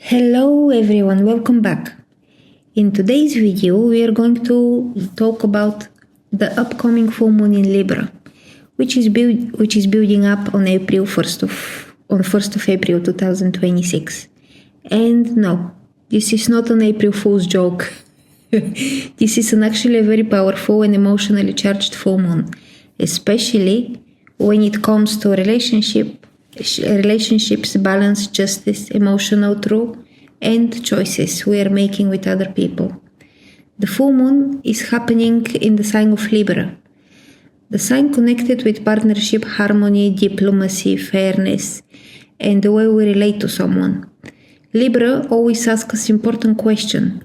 Hello everyone, welcome back. In today's video we are going to talk about the upcoming full moon in Libra, which is building up on April 1st of April 2026. And no, this is not an April Fool's joke. This is actually a very powerful and emotionally charged full moon, especially when it comes to relationships, balance, justice, emotional truth, and choices we are making with other people. The full moon is happening in the sign of Libra, the sign connected with partnership, harmony, diplomacy, fairness, and the way we relate to someone. Libra always asks us important question: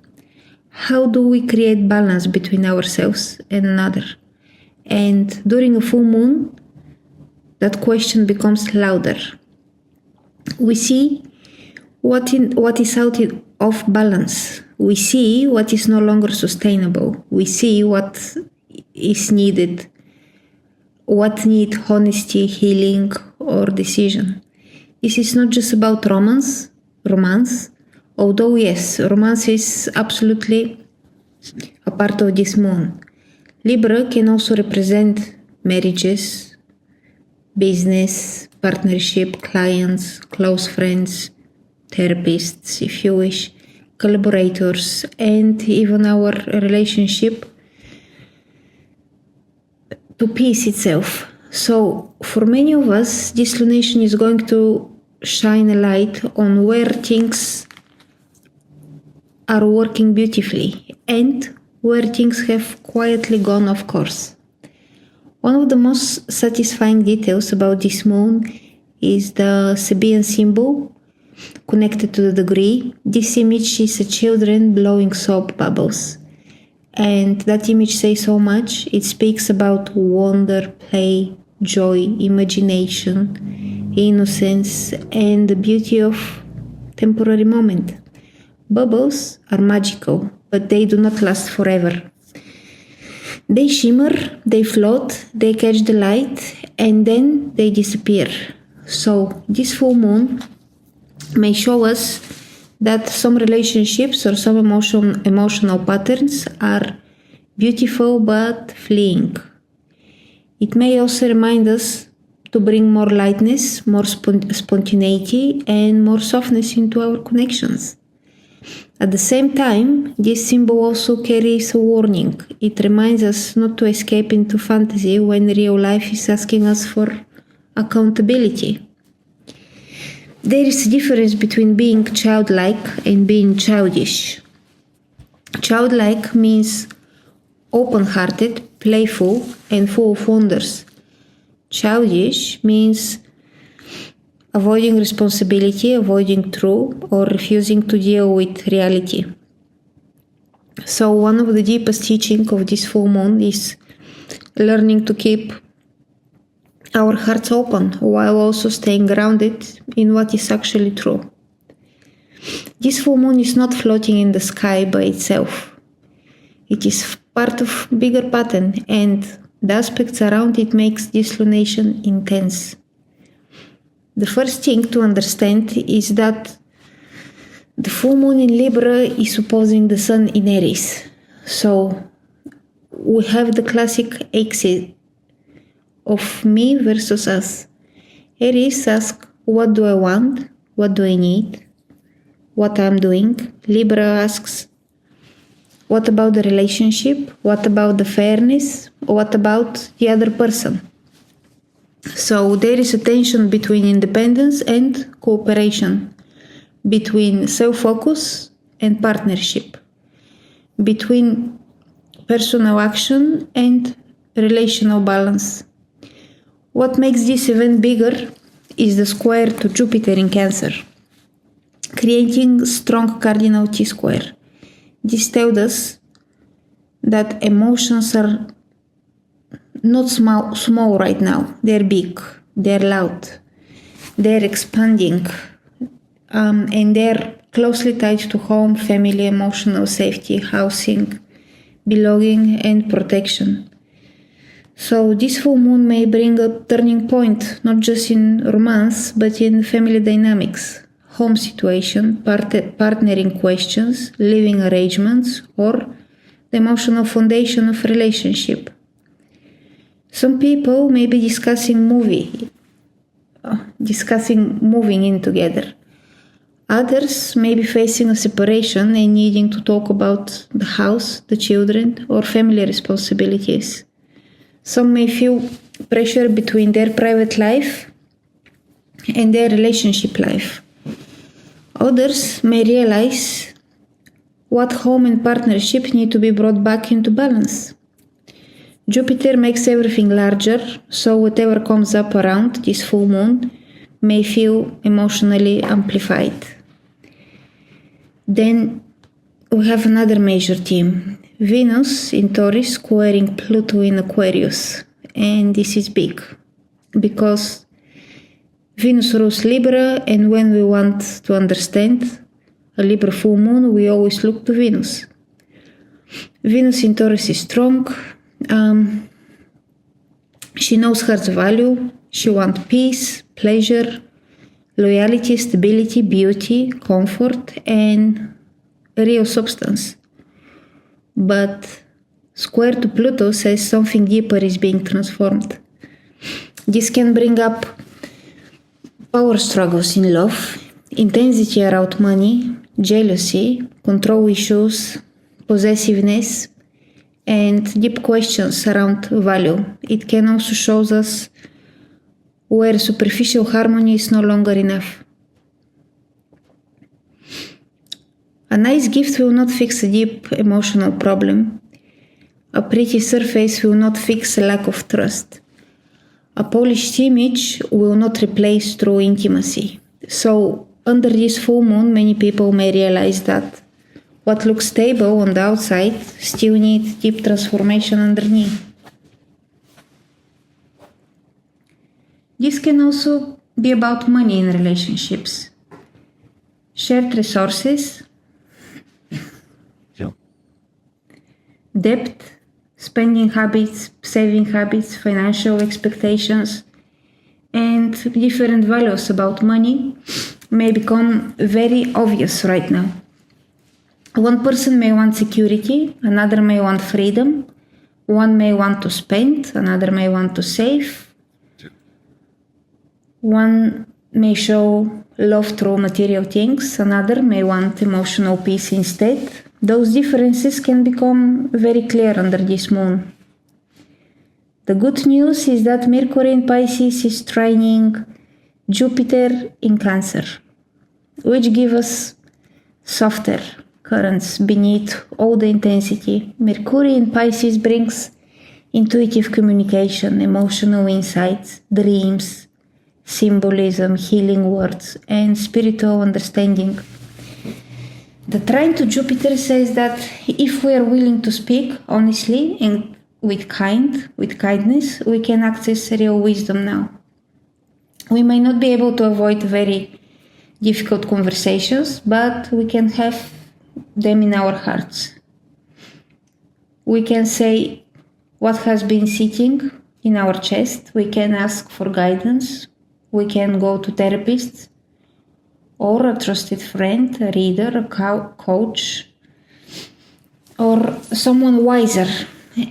how do we create balance between ourselves and another? And during a full moon, that question becomes louder. We see what is out of balance. We see what is no longer sustainable. We see what is needed, what needs honesty, healing, or decision. This is not just about romance, although yes, romance is absolutely a part of this moon. Libra can also represent marriages, business, partnership, clients, close friends, therapists, if you wish, collaborators, and even our relationship to peace itself. So for many of us, this lunation is going to shine a light on where things are working beautifully and where things have quietly gone off course. One of the most satisfying details about this moon is the Sabian symbol connected to the degree. This image is a children blowing soap bubbles. And that image says so much. It speaks about wonder, play, joy, imagination, innocence, and the beauty of temporary moment. Bubbles are magical, but they do not last forever. They shimmer, they float, they catch the light, and then they disappear. So this full moon may show us that some relationships or some emotional patterns are beautiful but fleeing. It may also remind us to bring more lightness, more spontaneity, and more softness into our connections. At the same time, this symbol also carries a warning. It reminds us not to escape into fantasy when real life is asking us for accountability. There is a difference between being childlike and being childish. Childlike means open-hearted, playful, and full of wonders. Childish means avoiding responsibility, avoiding truth, or refusing to deal with reality. So one of the deepest teachings of this full moon is learning to keep our hearts open while also staying grounded in what is actually true. This full moon is not floating in the sky by itself. It is part of a bigger pattern, and the aspects around it makes this lunation intense. The first thing to understand is that the full moon in Libra is opposing the sun in Aries. So we have the classic axis of me versus us. Aries asks, what do I want? What do I need? What I'm doing? Libra asks, what about the relationship? What about the fairness? What about the other person? So there is a tension between independence and cooperation, between self-focus and partnership, between personal action and relational balance. What makes this event bigger is the square to Jupiter in Cancer, creating strong cardinal T-square. This tells us that emotions are not small right now. They're big, they're loud, they're expanding, and they're closely tied to home, family, emotional safety, housing, belonging, and protection. So this full moon may bring a turning point, not just in romance, but in family dynamics, home situation, partnering questions, living arrangements, or the emotional foundation of relationship. Some people may be discussing moving in together. Others may be facing a separation and needing to talk about the house, the children, or family responsibilities. Some may feel pressure between their private life and their relationship life. Others may realize what home and partnership need to be brought back into balance. Jupiter makes everything larger, so whatever comes up around this full moon may feel emotionally amplified. Then we have another major theme. Venus in Taurus squaring Pluto in Aquarius. And this is big because Venus rules Libra, and when we want to understand a Libra full moon, we always look to Venus. Venus in Taurus is strong. She knows her value. She wants peace, pleasure, loyalty, stability, beauty, comfort, and real substance. But square to Pluto says something deeper is being transformed. This can bring up power struggles in love, intensity around money, jealousy, control issues, possessiveness, and deep questions around value. It can also show us where superficial harmony is no longer enough. A nice gift will not fix a deep emotional problem. A pretty surface will not fix a lack of trust. A polished image will not replace true intimacy. So, under this full moon, many people may realize that what looks stable on the outside still needs deep transformation underneath. This can also be about money in relationships. Shared resources, debt, spending habits, saving habits, financial expectations, and different values about money may become very obvious right now. One person may want security, another may want freedom, one may want to spend, another may want to save. One may show love through material things, another may want emotional peace instead. Those differences can become very clear under this moon. The good news is that Mercury in Pisces is trining Jupiter in Cancer, which gives us softer currents beneath all the intensity. Mercury in Pisces brings intuitive communication, emotional insights, dreams, symbolism, healing words, and spiritual understanding. The trine to Jupiter says that if we are willing to speak honestly and with kindness, we can access real wisdom now. We may not be able to avoid very difficult conversations, but we can have them in our hearts. We can say what has been sitting in our chest. We can ask for guidance. We can go to therapists or a trusted friend, a reader, a coach, or someone wiser,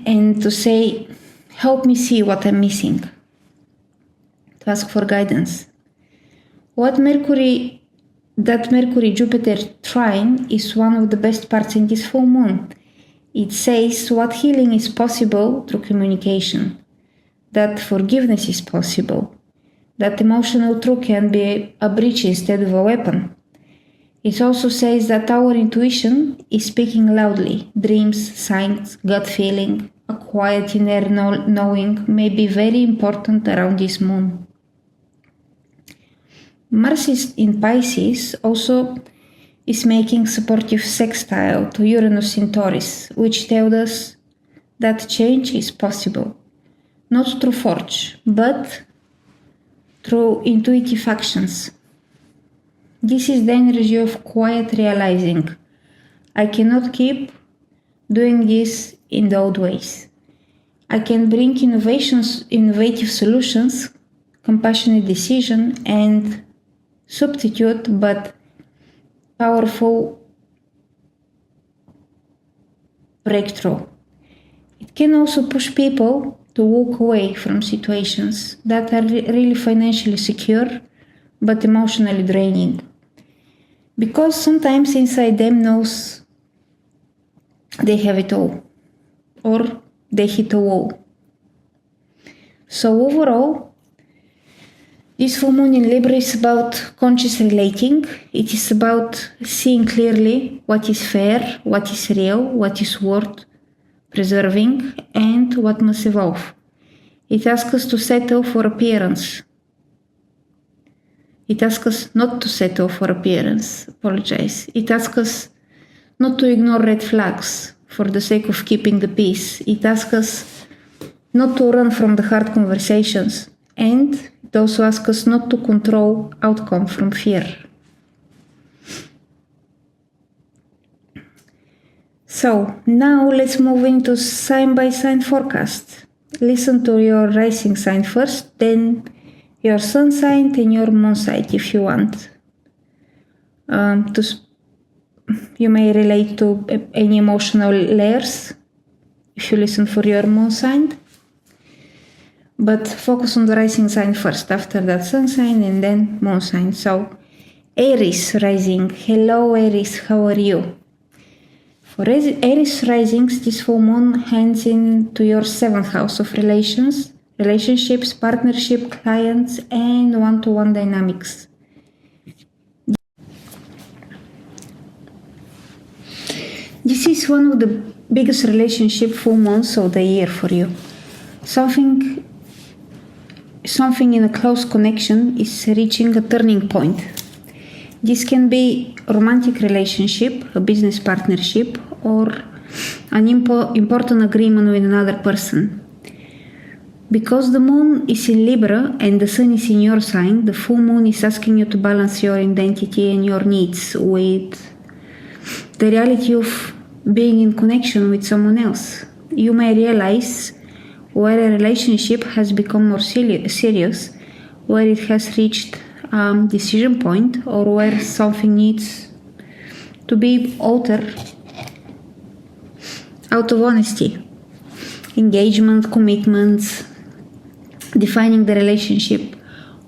and to say, help me see what I'm missing. To ask for guidance. That Mercury-Jupiter trine is one of the best parts in this full moon. It says what healing is possible through communication, that forgiveness is possible, that emotional truth can be a bridge instead of a weapon. It also says that our intuition is speaking loudly. Dreams, signs, gut feeling, a quiet inner knowing may be very important around this moon. Mars is in Pisces also is making supportive sextile to Uranus in Taurus, which tells us that change is possible, not through force, but through intuitive actions. This is the energy of quiet realizing. I cannot keep doing this in the old ways. I can bring innovative solutions, compassionate decision, and substitute, but powerful breakthrough. It can also push people to walk away from situations that are really financially secure but emotionally draining, because sometimes inside them knows they have it all or they hit a wall. So overall, this full moon in Libra is about conscious relating. It is about seeing clearly what is fair, what is real, what is worth preserving, and what must evolve. It asks us to settle for appearance. It asks us not to settle for appearance. It asks us not to ignore red flags for the sake of keeping the peace. It asks us not to run from the hard conversations. And it also asks us not to control outcome from fear. So now let's move into sign by sign forecast. Listen to your rising sign first, then your sun sign and your moon sign if you want. You may relate to any emotional layers if you listen for your moon sign. But focus on the rising sign first, after that sun sign and then moon sign. So Aries rising. Hello Aries, how are you? For Aries risings, this full moon hands into your 7th house of relationships, partnership, clients, and one-to-one dynamics. This is one of the biggest relationship full moons of the year for you. Something in a close connection is reaching a turning point. This can be a romantic relationship, a business partnership, or an important agreement with another person. Because the moon is in Libra and the sun is in your sign, the full moon is asking you to balance your identity and your needs with the reality of being in connection with someone else. You may realize where a relationship has become more serious, where it has reached a decision point, or where something needs to be altered out of honesty. Engagement, commitments, defining the relationship,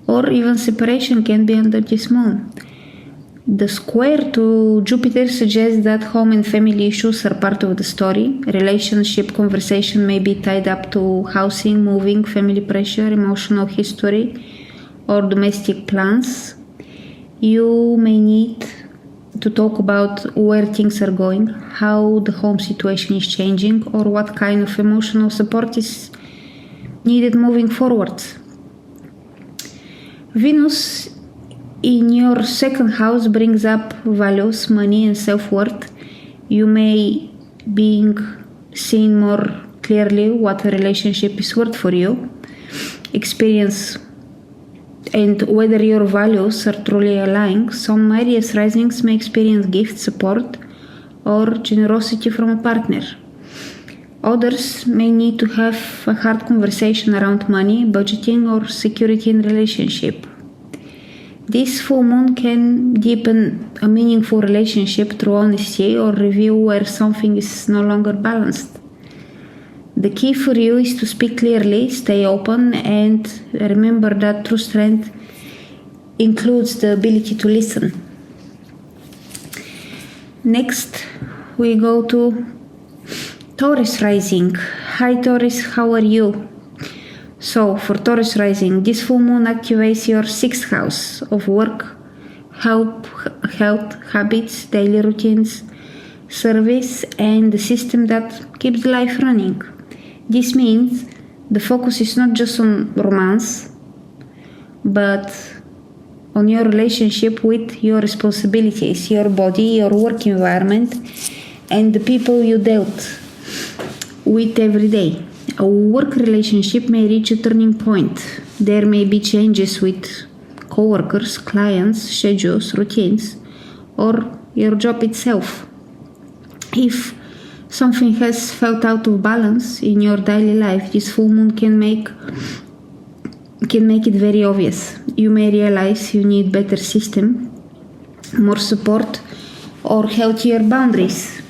or even separation can be under this moon. The square to Jupiter suggests that home and family issues are part of the story. Relationship conversation may be tied up to housing, moving, family pressure, emotional history, or domestic plans. You may need to talk about where things are going, how the home situation is changing, or what kind of emotional support is needed moving forward. Venus in your 2nd house brings up values, money, and self-worth. You may be seeing more clearly what a relationship is worth for you, experience, and whether your values are truly aligned. Some Aries risings may experience gift, support, or generosity from a partner. Others may need to have a hard conversation around money, budgeting, or security in relationship. This full moon can deepen a meaningful relationship through honesty or reveal where something is no longer balanced. The key for you is to speak clearly, stay open, and remember that true strength includes the ability to listen. Next, we go to Taurus rising. Hi Taurus, how are you? So, for Taurus rising, this full moon activates your 6th house of work, health, habits, daily routines, service, and the system that keeps life running. This means the focus is not just on romance, but on your relationship with your responsibilities, your body, your work environment, and the people you dealt with every day. A work relationship may reach a turning point. There may be changes with co-workers, clients, schedules, routines, or your job itself. If something has felt out of balance in your daily life, this full moon can make it very obvious. You may realize you need better system, more support, or healthier boundaries.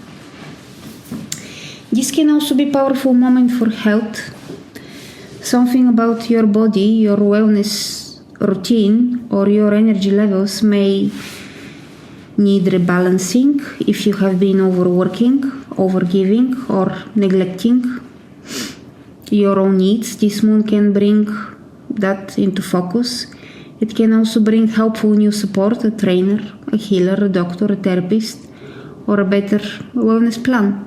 This can also be a powerful moment for health. Something about your body, your wellness routine, or your energy levels may need rebalancing if you have been overworking, overgiving, or neglecting your own needs. This moon can bring that into focus. It can also bring helpful new support, a trainer, a healer, a doctor, a therapist, or a better wellness plan.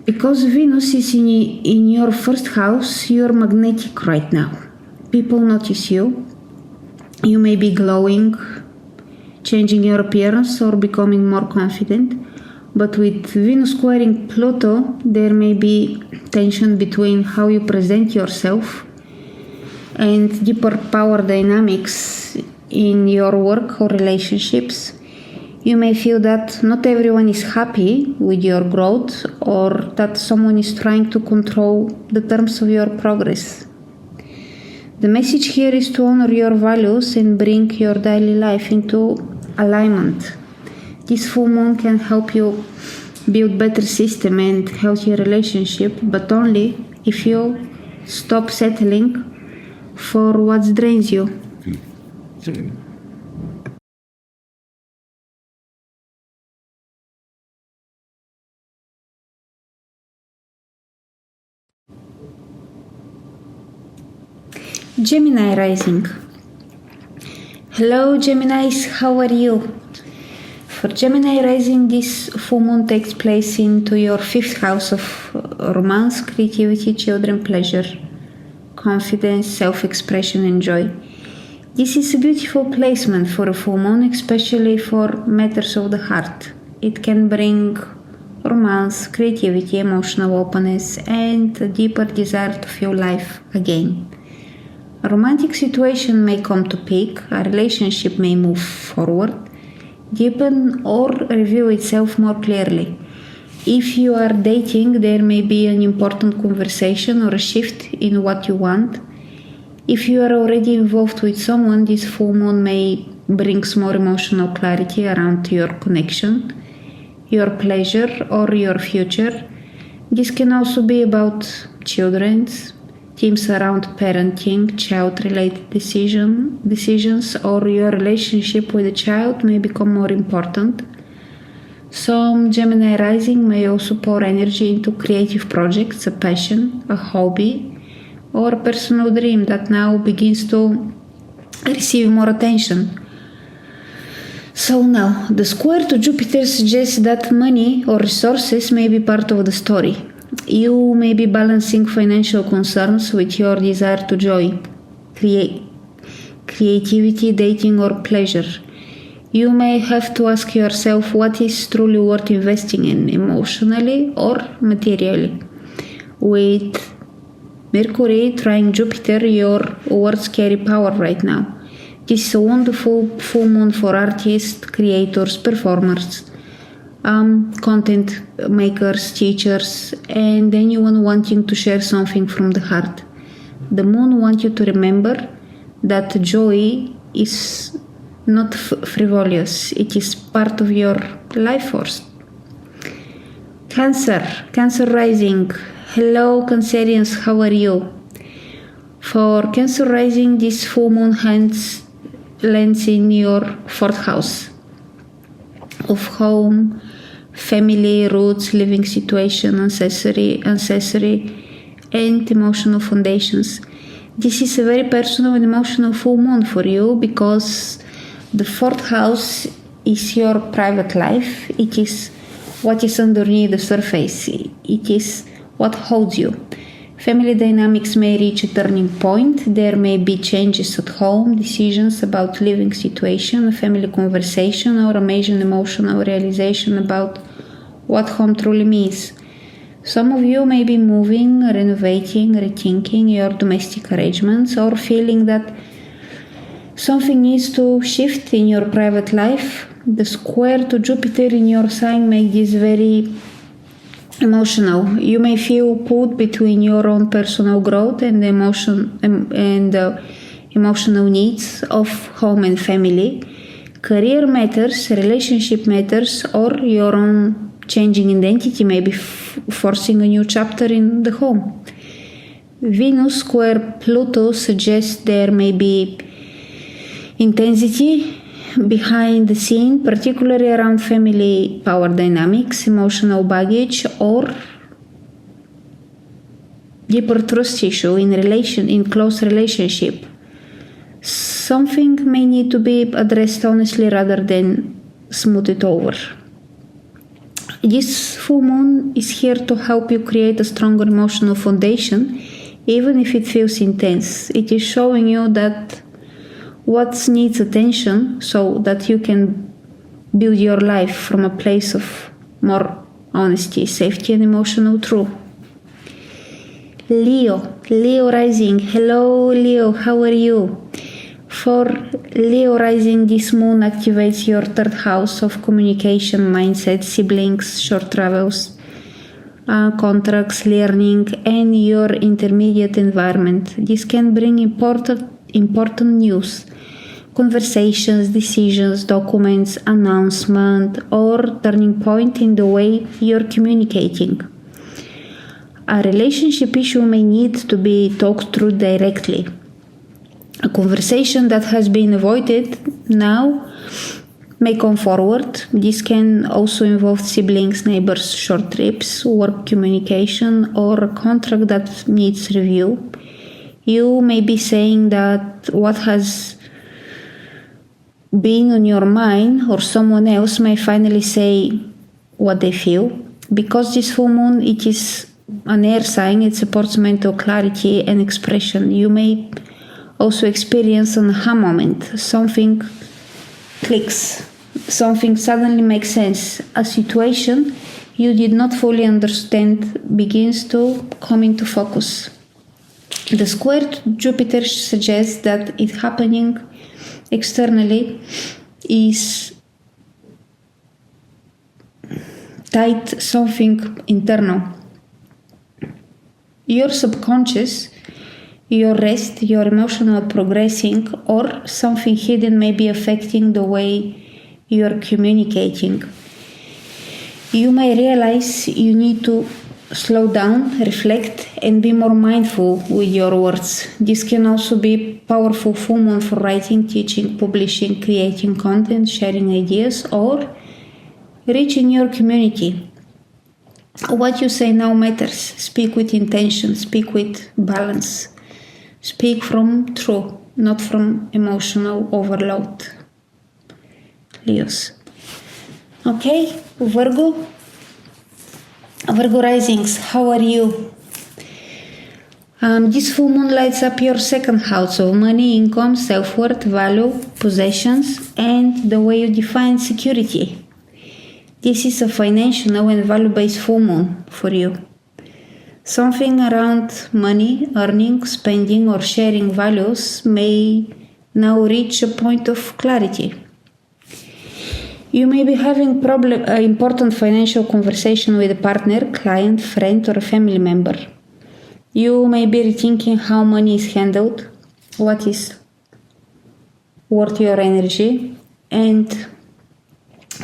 Because Venus is in your first house, you're magnetic right now. People notice you. You may be glowing, changing your appearance, or becoming more confident. But with Venus squaring Pluto, there may be tension between how you present yourself and deeper power dynamics in your work or relationships. You may feel that not everyone is happy with your growth, or that someone is trying to control the terms of your progress. The message here is to honor your values and bring your daily life into alignment. This full moon can help you build better system and healthier relationship, but only if you stop settling for what drains you. Gemini rising. Hello Geminis, how are you? For Gemini rising, this full moon takes place into your 5th house of romance, creativity, children, pleasure, confidence, self-expression and joy. This is a beautiful placement for a full moon, especially for matters of the heart. It can bring romance, creativity, emotional openness, and a deeper desire to feel life again. A romantic situation may come to peak, a relationship may move forward, deepen or reveal itself more clearly. If you are dating, there may be an important conversation or a shift in what you want. If you are already involved with someone, this full moon may bring more emotional clarity around your connection, your pleasure or your future. This can also be about children's themes around parenting, child-related decisions, or your relationship with a child may become more important. Some Gemini rising may also pour energy into creative projects, a passion, a hobby, or a personal dream that now begins to receive more attention. So now, the square to Jupiter suggests that money or resources may be part of the story. You may be balancing financial concerns with your desire to joy, creativity, dating, or pleasure. You may have to ask yourself what is truly worth investing in, emotionally or materially. With Mercury trying Jupiter, your words carry power right now. This is a wonderful full moon for artists, creators, performers, content makers, teachers, and anyone wanting to share something from the heart. The moon wants you to remember that joy is not frivolous. It is part of your life force. Cancer rising. Hello Cancerians, how are you? For Cancer rising, this full moon lands in your 4th house of home, family, roots, living situation, ancestry, and emotional foundations. This is a very personal and emotional full moon for you because the 4th house is your private life. It is what is underneath the surface. It is what holds you. Family dynamics may reach a turning point. There may be changes at home, decisions about living situation, a family conversation, or a major emotional realization about what home truly means. Some of you may be moving, renovating, rethinking your domestic arrangements, or feeling that something needs to shift in your private life. The square to Jupiter in your sign makes this very emotional. You may feel pulled between your own personal growth and the emotional needs of home and family. Career matters, relationship matters, or your own changing identity, maybe forcing a new chapter in the home. Venus square Pluto suggests there may be intensity behind the scene, particularly around family power dynamics, emotional baggage, or deeper trust issue in close relationship. Something may need to be addressed honestly rather than smooth it over. This full moon is here to help you create a stronger emotional foundation, even if it feels intense. It is showing you that what needs attention so that you can build your life from a place of more honesty, safety, and emotional truth. Leo rising. Hello, Leo, how are you? For Leo rising, this moon activates your third house of communication, mindset, siblings, short travels, contracts, learning, and your intermediate environment. This can bring important news, conversations, decisions, documents, announcement, or turning point in the way you're communicating. A relationship issue may need to be talked through directly. A conversation that has been avoided now may come forward. This can also involve siblings, neighbors, short trips, work communication, or a contract that needs review. You may be saying that what has been on your mind, or someone else may finally say what they feel. Because this full moon, it is an air sign, it supports mental clarity and expression. You may also experience an aha moment. Something clicks. Something suddenly makes sense. A situation you did not fully understand begins to come into focus. The square to Jupiter suggests that it happening externally is tied something internal. Your subconscious, your rest, your emotional progressing, or something hidden may be affecting the way you're communicating. You may realize you need to slow down, reflect, and be more mindful with your words. This can also be powerful full moon for writing, teaching, publishing, creating content, sharing ideas, or reaching your community. What you say now matters. Speak with intention, speak with balance. Speak from truth, not from emotional overload. Leos. Okay, Virgo risings, how are you? This full moon lights up your second house of money, income, self-worth, value, possessions, and the way you define security. This is a financial and value-based full moon for you. Something around money, earning, spending, or sharing values may now reach a point of clarity. You may be having important financial conversation with a partner, client, friend, or a family member. You may be rethinking how money is handled, what is worth your energy, and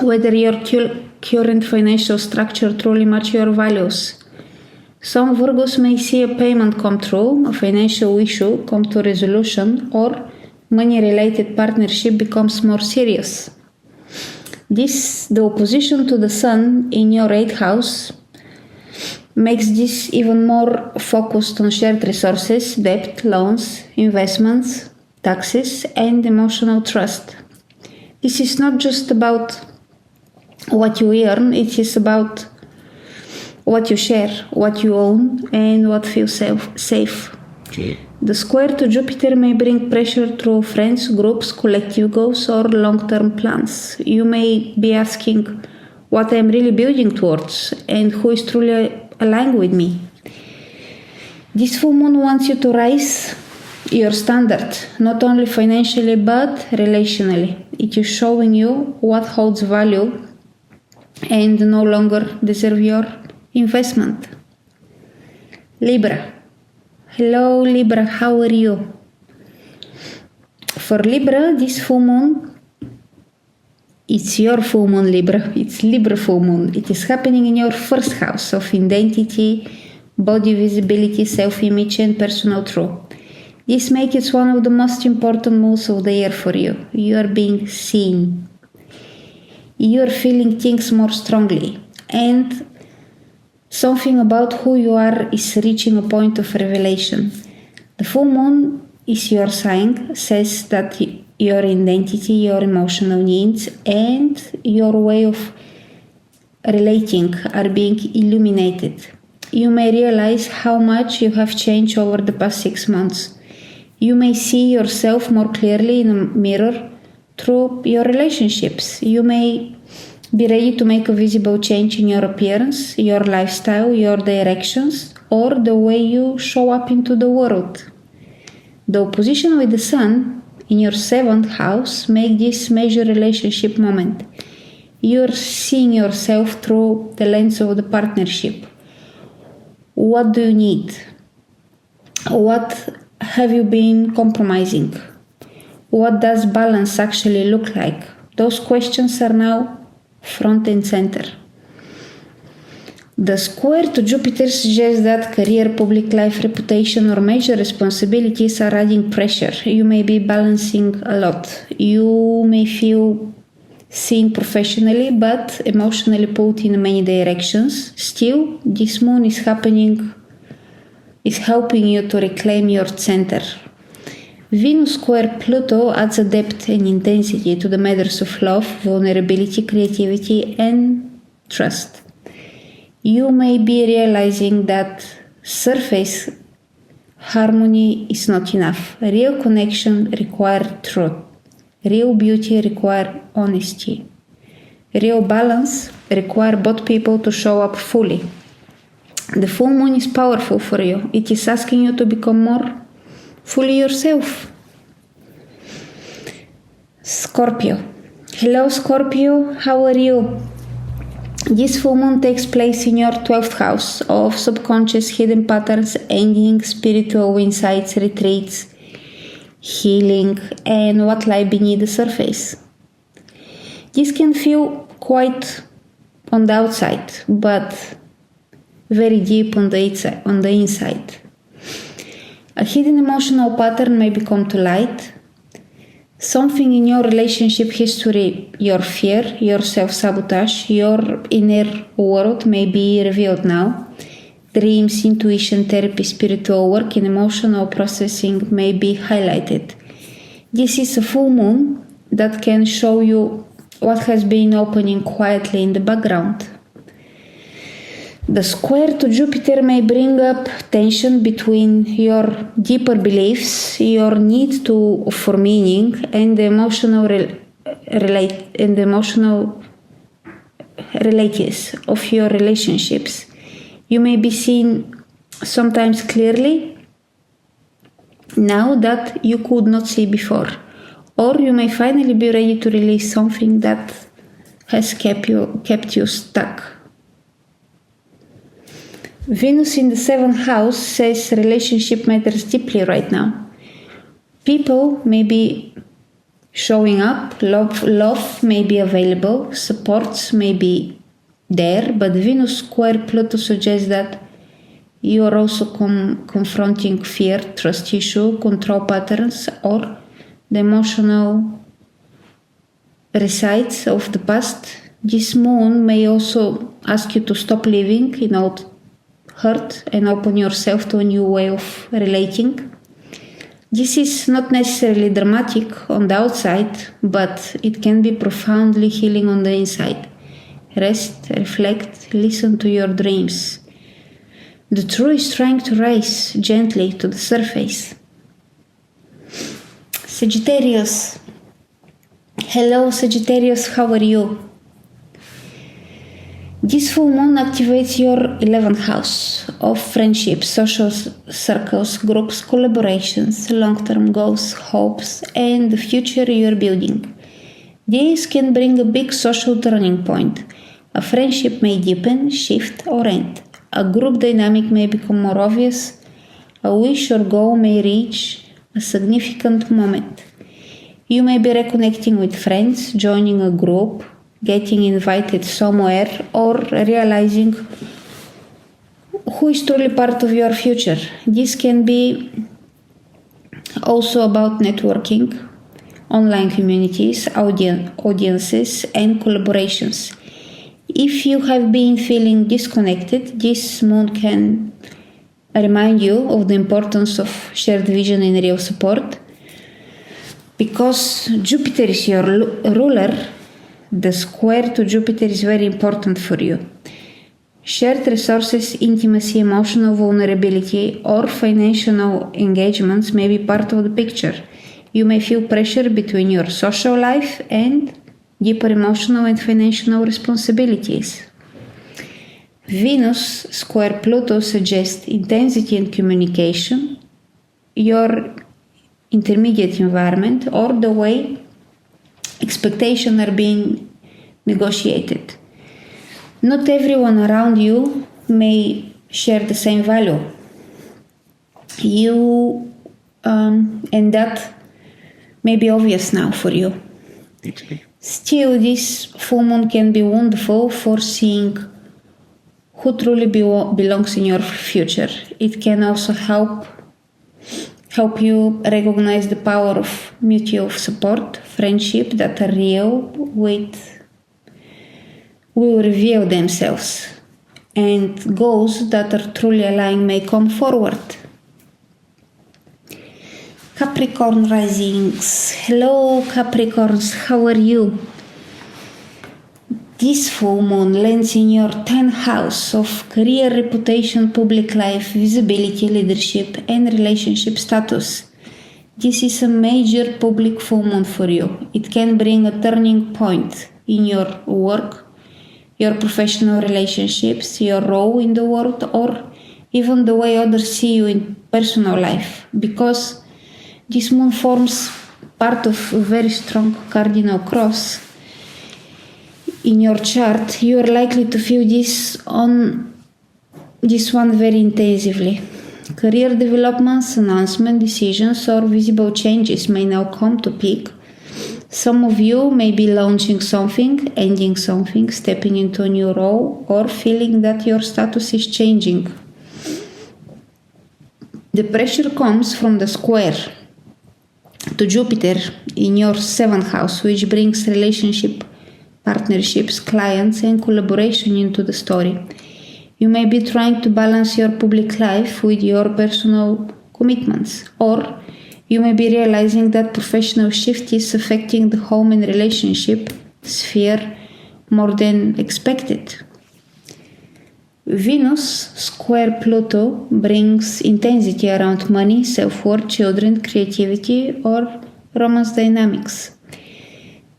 whether your current financial structure truly matches your values. Some Virgos may see a payment come through, a financial issue come to resolution, or money-related partnership becomes more serious. The opposition to the Sun in your 8th house makes this even more focused on shared resources, debt, loans, investments, taxes, and emotional trust. This is not just about what you earn, it is about what you share, what you own, and what feels safe. The square to Jupiter may bring pressure through friends, groups, collective goals, or long-term plans. You may be asking what I'm really building towards and who is truly aligned with me. This full moon wants you to raise your standard, not only financially but relationally. It is showing you what holds value and no longer deserve your investment. Libra. Hello Libra, how are you? For Libra, this full moon It's your full moon, Libra. It's Libra full moon. It is happening in your first house of identity, body visibility, self-image and personal truth. This makes it one of the most important moves of the year for you. You are being seen. You are feeling things more strongly. And something about who you are is reaching a point of revelation. The full moon is your sign, says that your identity, your emotional needs, and your way of relating are being illuminated. You may realize how much you have changed over the past 6 months. You may see yourself more clearly in a mirror through your relationships. You may be ready to make a visible change in your appearance, your lifestyle, your directions, or the way you show up into the world. The opposition with the Sun in your 7th house makes this major relationship moment. You're seeing yourself through the lens of the partnership. What do you need? What have you been compromising? What does balance actually look like? Those questions are now front and center. The square to Jupiter suggests that career, public life, reputation, or major responsibilities are adding pressure. You may be balancing a lot. You may feel seen professionally, but emotionally pulled in many directions. Still, this moon is helping you to reclaim your center. Venus square Pluto adds a depth and intensity to the matters of love, vulnerability, creativity, and trust. You may be realizing that surface harmony is not enough. Real connection requires truth. Real beauty requires honesty. Real balance requires both people to show up fully. The full moon is powerful for you. It is asking you to become more fully yourself. Scorpio. Hello Scorpio, how are you? This full moon takes place in your 12th house of subconscious hidden patterns, ending, spiritual insights, retreats, healing, and what lie beneath the surface. This can feel quite on the outside, but very deep on the inside. A hidden emotional pattern may become to light. Something in your relationship history, your fear, your self-sabotage, your inner world may be revealed now. Dreams, intuition, therapy, spiritual work, and emotional processing may be highlighted. This is a full moon that can show you what has been opening quietly in the background. The square to Jupiter may bring up tension between your deeper beliefs, your need for meaning, and the emotional realities of your relationships. You may be seen sometimes clearly now that you could not see before, or you may finally be ready to release something that has kept you stuck. Venus in the 7th house says relationship matters deeply right now. People may be showing up, love may be available, supports may be there, but Venus square Pluto suggests that you are also confronting fear, trust issue, control patterns, or the emotional resides of the past. This moon may also ask you to stop living in old hurt and open yourself to a new way of relating. This is not necessarily dramatic on the outside, but it can be profoundly healing on the inside. Rest, reflect, listen to your dreams. The truth is trying to rise gently to the surface. Sagittarius. Hello Sagittarius, how are you? This full moon activates your 11th house of friendships, social circles, groups, collaborations, long-term goals, hopes, and the future you're building. This can bring a big social turning point. A friendship may deepen, shift, or end. A group dynamic may become more obvious. A wish or goal may reach a significant moment. You may be reconnecting with friends, joining a group, getting invited somewhere, or realizing who is truly part of your future. This can be also about networking, online communities, audiences, and collaborations. If you have been feeling disconnected, this moon can remind you of the importance of shared vision and real support. Because Jupiter is your ruler, the square to Jupiter is very important for you. Shared resources, intimacy, emotional vulnerability, or financial engagements may be part of the picture. You may feel pressure between your social life and deeper emotional and financial responsibilities. Venus square Pluto suggests intensity and communication, your intermediate environment, or the way expectations are being negotiated. Not everyone around you may share the same value. And that may be obvious now for you. Still, this full moon can be wonderful for seeing who truly belongs in your future. It can also help you recognize the power of mutual support, friendship that are real, will reveal themselves, and goals that are truly aligned may come forward. Capricorn risings. Hello Capricorns, how are you? This full moon lands in your 10th house of career, reputation, public life, visibility, leadership, and relationship status. This is a major public full moon for you. It can bring a turning point in your work, your professional relationships, your role in the world, or even the way others see you in personal life. Because this moon forms part of a very strong cardinal cross in your chart, you are likely to feel this one very intensively. Career developments, announcement, decisions, or visible changes may now come to peak. Some of you may be launching something, ending something, stepping into a new role, or feeling that your status is changing. The pressure comes from the square to Jupiter in your 7th house, which brings relationship, partnerships, clients, and collaboration into the story. You may be trying to balance your public life with your personal commitments, or you may be realizing that professional shift is affecting the home and relationship sphere more than expected. Venus square Pluto brings intensity around money, self-worth, children, creativity, or romance dynamics.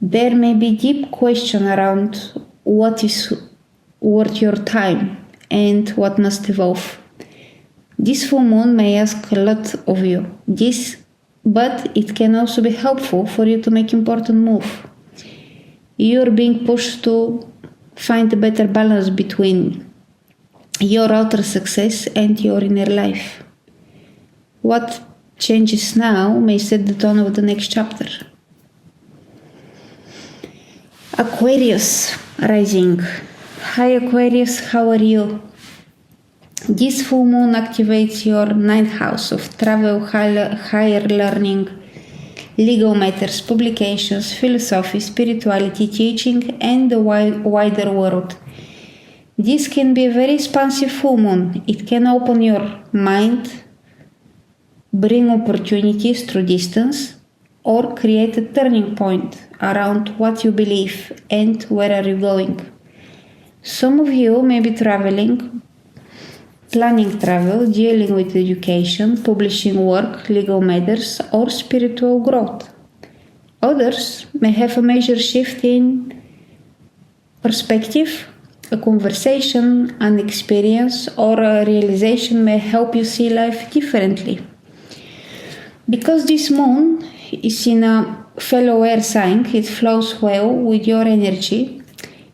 There may be deep question around what is worth your time and what must evolve. This full moon may ask a lot of you, but it can also be helpful for you to make important move. You're being pushed to find a better balance between your outer success and your inner life. What changes now may set the tone of the next chapter. Aquarius rising. Hi Aquarius, how are you? This full moon activates your 9th house of travel, higher learning, legal matters, publications, philosophy, spirituality, teaching, and the wider world. This can be a very expansive full moon. It can open your mind, bring opportunities through distance, or create a turning point around what you believe and where are you going. Some of you may be traveling, planning travel, dealing with education, publishing work, legal matters, or spiritual growth. Others may have a major shift in perspective. A conversation, an experience, or a realization may help you see life differently. Because this moon is in a fellow air sign, it flows well with your energy.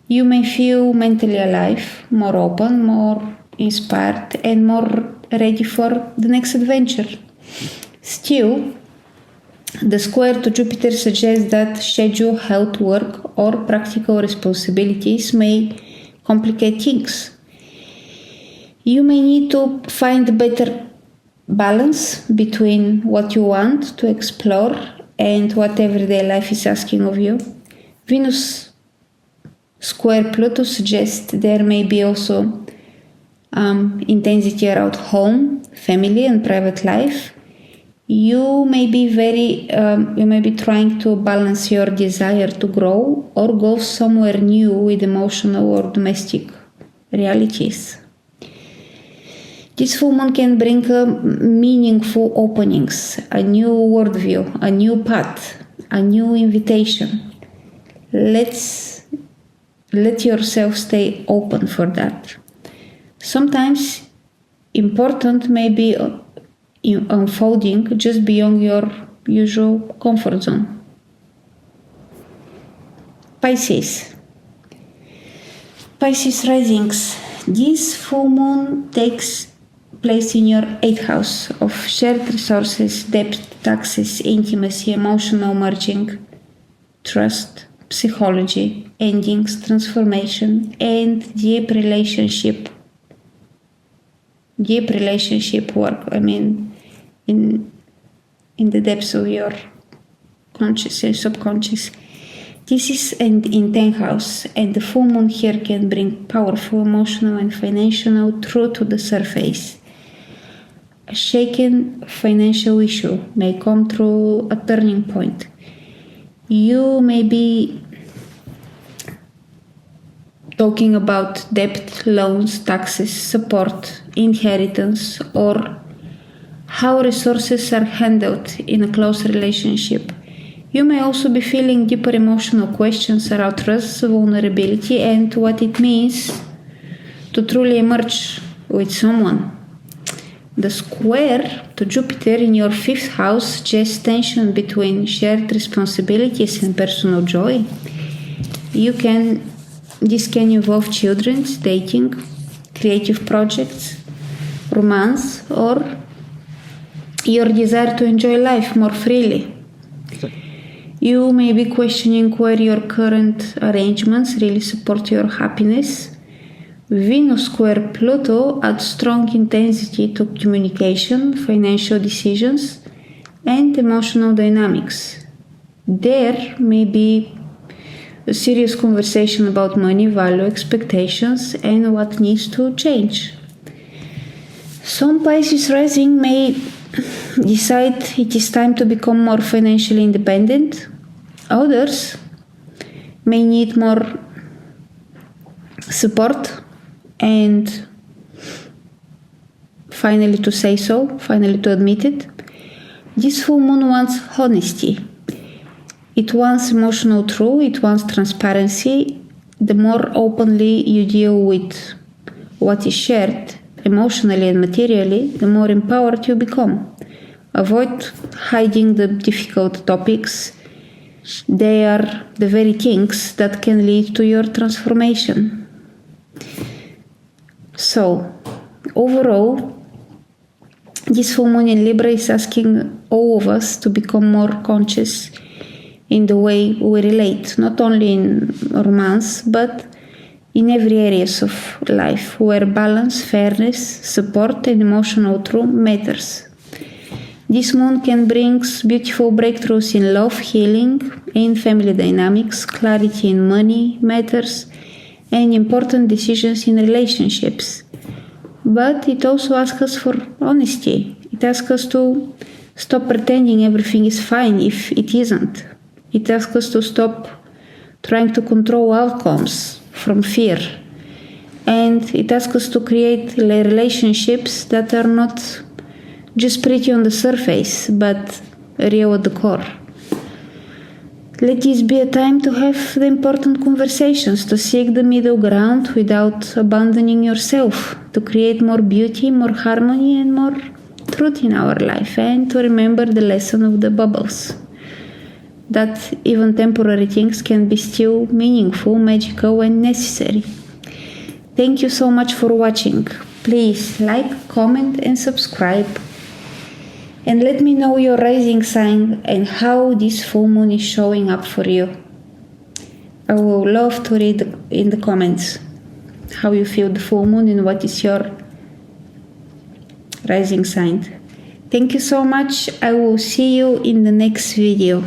You may feel mentally alive, more open, more inspired, and more ready for the next adventure. Still, The square to Jupiter suggests that schedule, health, work, or practical responsibilities may complicate things. You may need to find a better balance between what you want to explore and what everyday life is asking of you. Venus square Pluto suggests there may be also intensity around home, family, and private life. You may be trying to balance your desire to grow or go somewhere new with emotional or domestic realities. This full moon can bring meaningful openings, a new worldview, a new path, a new invitation. Let yourself stay open for that. Sometimes important may be unfolding just beyond your usual comfort zone. Pisces risings. This full moon takes place in your 8th house of shared resources, debt, taxes, intimacy, emotional merging, trust, psychology, endings, transformation, and deep relationship work. I mean, in the depths of your conscious and subconscious. This is in 10th house, and the full moon here can bring powerful emotional and financial truth to the surface. A shaken financial issue may come through a turning point. You may be talking about debt, loans, taxes, support, inheritance, or how resources are handled in a close relationship. You may also be feeling deeper emotional questions around trust, vulnerability, and what it means to truly emerge with someone. The square to Jupiter in your 5th house suggests tension between shared responsibilities and personal joy. This can involve children, dating, creative projects, romance, or your desire to enjoy life more freely. You may be questioning where your current arrangements really support your happiness. Venus square Pluto adds strong intensity to communication, financial decisions, and emotional dynamics. There may be a serious conversation about money, value, expectations, and what needs to change. Some Pisces rising may decide it is time to become more financially independent. Others may need more support and finally to say so, finally to admit it. This full moon wants honesty. It wants emotional truth, it wants transparency. The more openly you deal with what is shared, emotionally and materially, the more empowered you become. Avoid hiding the difficult topics. They are the very things that can lead to your transformation. So, overall, this full moon in Libra is asking all of us to become more conscious in the way we relate, not only in romance, but in every areas of life where balance, fairness, support, and emotional truth matters. This moon can bring beautiful breakthroughs in love, healing, in family dynamics, clarity in money matters, and important decisions in relationships. But it also asks us for honesty. It asks us to stop pretending everything is fine if it isn't. It asks us to stop trying to control outcomes from fear. And it asks us to create relationships that are not just pretty on the surface, but real at the core. Let this be a time to have the important conversations, to seek the middle ground without abandoning yourself, to create more beauty, more harmony, and more truth in our life, and to remember the lesson of the bubbles. That even temporary things can be still meaningful, magical, and necessary. Thank you so much for watching. Please like, comment, and subscribe. And let me know your rising sign and how this full moon is showing up for you. I would love to read in the comments how you feel the full moon and what is your rising sign. Thank you so much. I will see you in the next video.